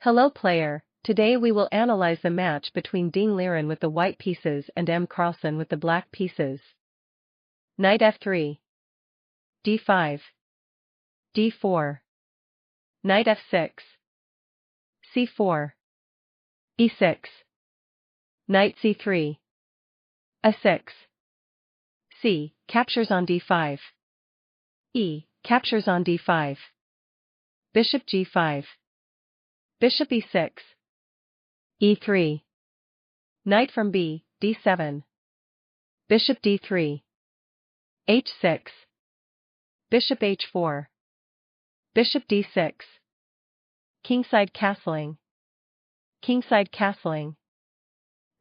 Hello player, today we will analyze the match between Ding Liren with the white pieces and M Carlsen with the black pieces. Knight f3. d5. d4. Knight f6. c4. e6. Knight c3. a6. c. Captures on d5. e. Captures on d5. Bishop g5. Bishop e6. e3. Knight from b, d7. Bishop d3. h6. Bishop h4. Bishop d6. Kingside castling. Kingside castling.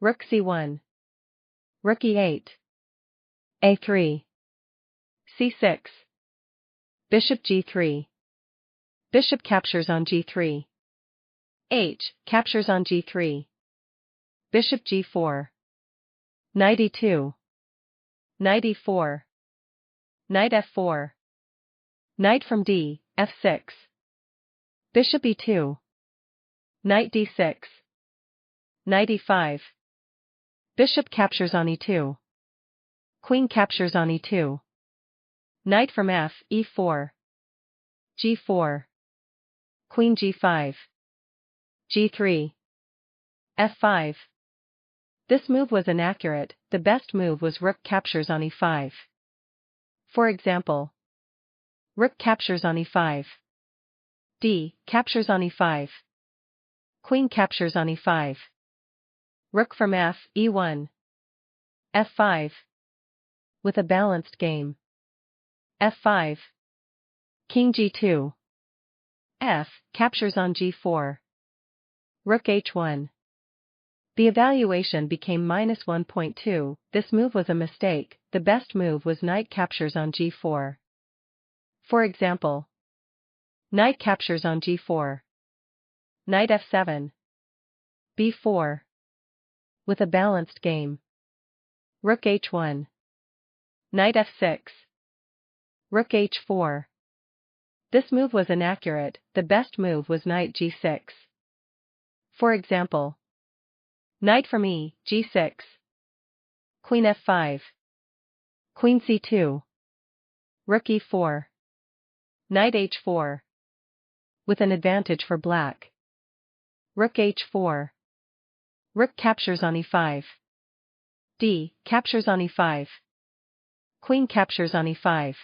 Rook c1. Rook e8. a3. c6. Bishop g3. Bishop captures on g3. H. Captures on g3. Bishop g4. Knight e2. Knight e4. Knight f4. Knight from d, f6. Bishop e2. Knight d6. Knight e5. Bishop captures on e2. Queen captures on e2. Knight from f, e4. g4. Queen g5. g3. f5. This move was inaccurate, the best move was rook captures on e5. For example, rook captures on e5. d. Captures on e5. Queen captures on e5. Rook from f, e1. f5. With a balanced game. f5. King g2. f. Captures on g4. Rook h1. The evaluation became -1.2, this move was a mistake, the best move was knight captures on g4. For example, knight captures on g4. Knight f7. b4. With a balanced game. Rook h1. Knight f6. Rook h4. This move was inaccurate, the best move was knight g6. For example, knight from e, g6. Queen f5. Queen c2. Rook e4. Knight h4. With an advantage for black. Rook h4. Rook captures on e5. d. Captures on e5. Queen captures on e5.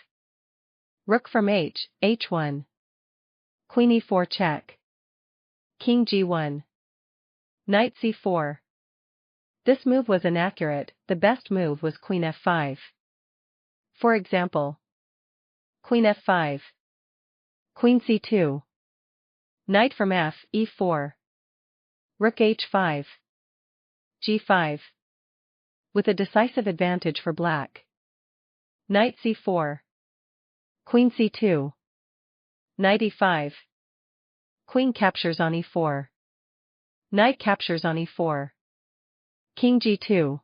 Rook from h, h1. Queen e4 check. King g1. Knight c4. This move was inaccurate, the best move was queen f5. For example, queen f5. Queen c2. Knight from f, e4. Rook h5. g5. With a decisive advantage for black. Knight c4. Queen c2. Knight e5. Queen captures on e4. Knight captures on e4. King g2.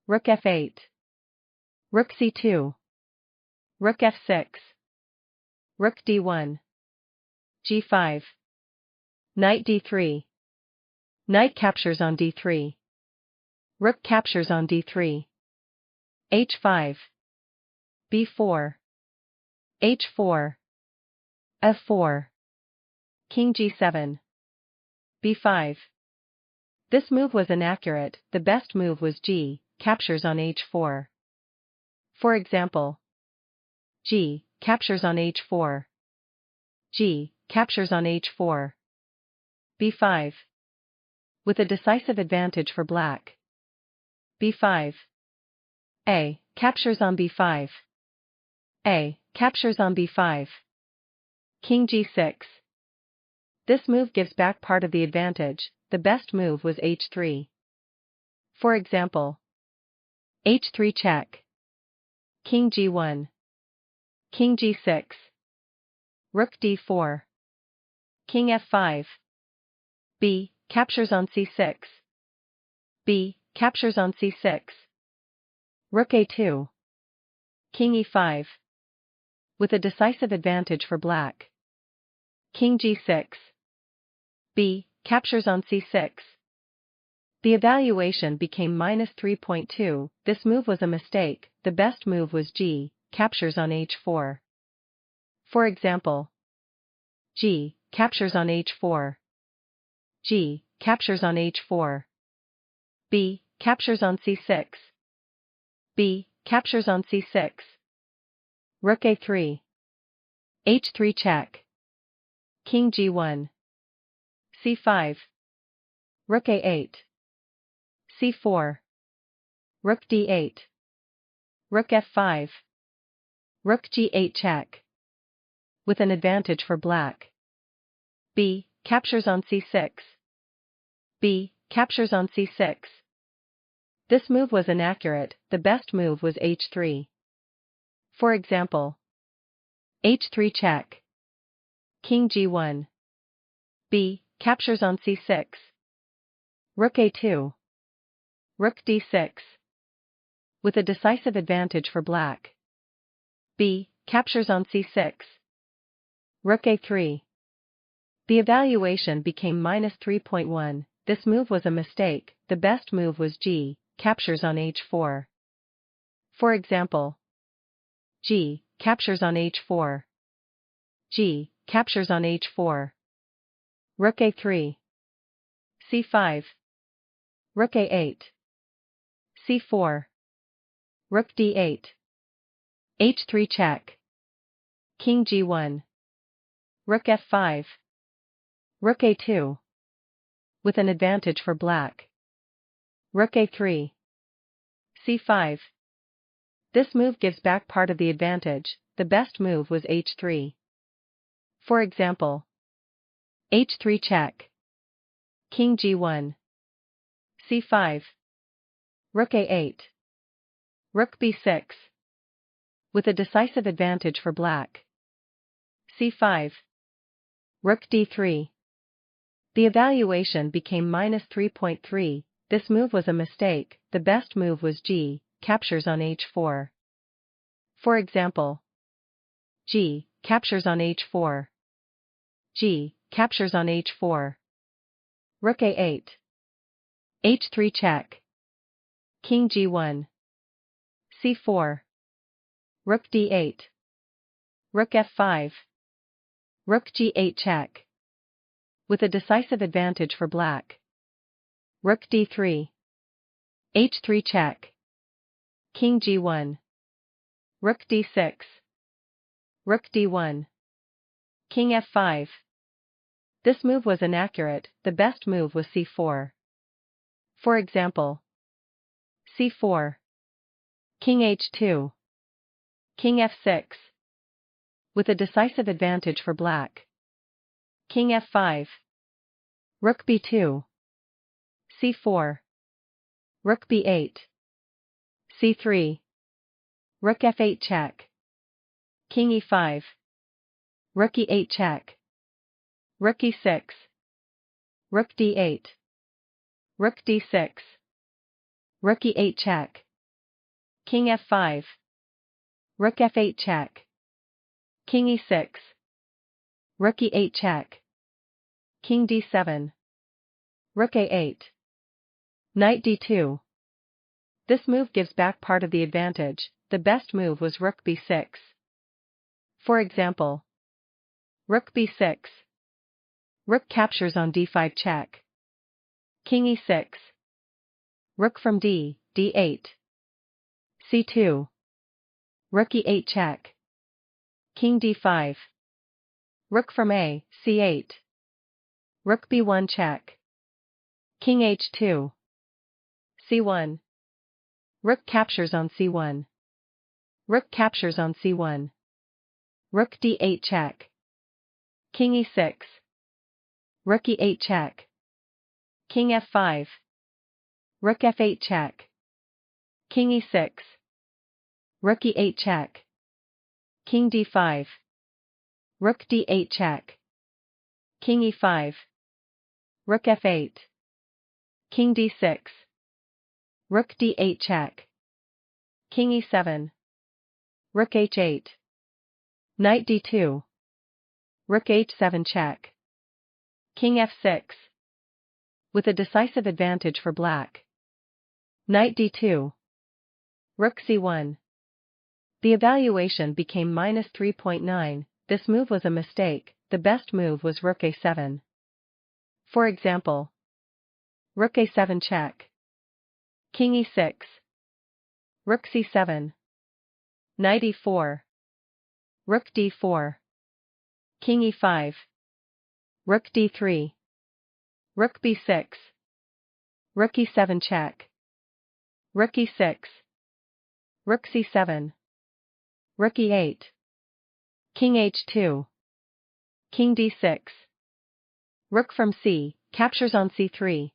Rook f8. Rook c2. Rook f6. Rook d1. g5. Knight d3. Knight captures on d3. Rook captures on d3. h5. b4. h4. f4. King g7. b5. This move was inaccurate, the best move was g. Captures on h4. For example, g. Captures on h4. g. Captures on h4. b5. With a decisive advantage for black. b5. a. Captures on b5. a. Captures on b5. King g6. This move gives back part of the advantage, the best move was h3. For example, h3 check. King g1. King g6. Rook d4. King f5. b. Captures on c6. b. Captures on c6. Rook a2. King e5. With a decisive advantage for black. King g6. B. Captures on c6. The evaluation became -3.2, this move was a mistake, the best move was G. Captures on h4. For example, G. Captures on h4. G. Captures on h4. B. Captures on c6. B. Captures on c6. Rook a3. h3 check. King g1. c5. Rook a8. c4. Rook d8. Rook f5. Rook g8 check. With an advantage for black. B. Captures on c6. B. Captures on c6. This move was inaccurate, the best move was h3. For example, h3 check. King g1. B. Captures on c6. Rook a2. Rook d6. With a decisive advantage for black. B. Captures on c6. Rook a3. The evaluation became -3.1, this move was a mistake, the best move was G. Captures on h4. For example, G. Captures on h4. G. Captures on h4. Rook a3. c5. Rook a8. c4. Rook d8. h3 check. King g1. Rook f5. Rook a2. With an advantage for black. Rook a3. c5. This move gives back part of the advantage, the best move was h3. For example, h3 check. King g1. c5. Rook a8. Rook b6. With a decisive advantage for black. c5. Rook d3. The evaluation became -3.3, this move was a mistake, the best move was G. Captures on h4. For example, G. Captures on h4. G. Captures on h4. Rook a8. h3 check. King g1. c4. Rook d8. Rook f5. Rook g8 check. With a decisive advantage for black. Rook d3. h3 check. King g1. Rook d6. Rook d1. King f5. This move was inaccurate, the best move was c4. For example, c4. King h2. King f6. With a decisive advantage for black. King f5. Rook b2. c4. Rook b8. c3. Rook f8 check. King e5. Rook e8 check. Rook e6. Rook d8. Rook d6. Rook e8 check. King f5. Rook f8 check. King e6. Rook e8 check. King d7. Rook a8. Knight d2. This move gives back part of the advantage, the best move was Rook b6. For example, Rook b6. Rook captures on d5 check. King e6. Rook from d, d8. c2. Rook e8 check. King d5. Rook from a, c8. Rook b1 check. King h2. c1. Rook captures on c1. Rook captures on c1. Rook d8 check. King e6. Rook e8 check. King f5. Rook f8 check. King e6. Rook e8 check. King d5. Rook d8 check. King e5. Rook f8. King d6. Rook d8 check. King e7. Rook h8. Knight d2. Rook h7 check. King f6. With a decisive advantage for black. Knight d2. Rook c1. The evaluation became -3.9, this move was a mistake, the best move was rook a7. For example, rook a7 check. King e6. Rook c7. Knight e4. Rook d4. King e5. Rook d3. Rook b6. Rook e7 check. Rook e6. Rook c7. Rook e8. King h2. King d6. Rook from c, captures on c3.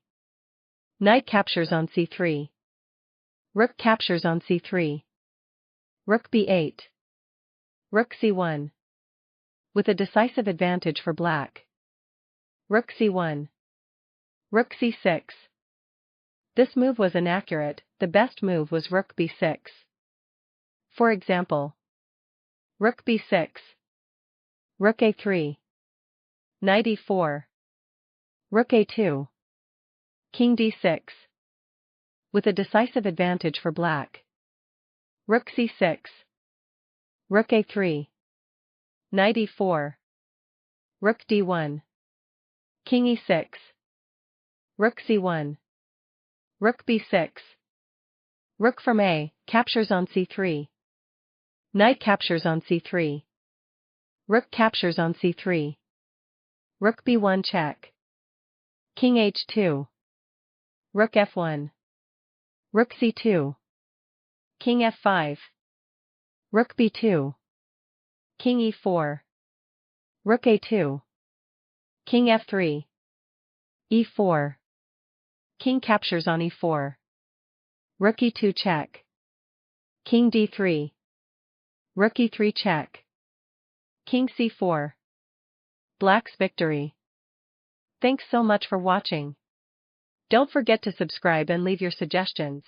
Knight captures on c3. Rook captures on c3. Rook b8. Rook c1. With a decisive advantage for black. Rook c1. Rook c6. This move was inaccurate, the best move was rook b6. For example, rook b6. Rook a3. Knight e4. Rook a2. King d6. With a decisive advantage for black. Rook c6. Rook a3. Knight e4. Rook d1. King e6. Rook c1. Rook b6. Rook from a, captures on c3. Knight captures on c3. Rook captures on c3. Rook b1 check. King h2. Rook f1. Rook c2. King f5. Rook b2. King e4. Rook a2. King f3. e4. King captures on e4. Rook e2 check. King d3. Rook e3 check. King c4. Black's victory. Thanks so much for watching. Don't forget to subscribe and leave your suggestions.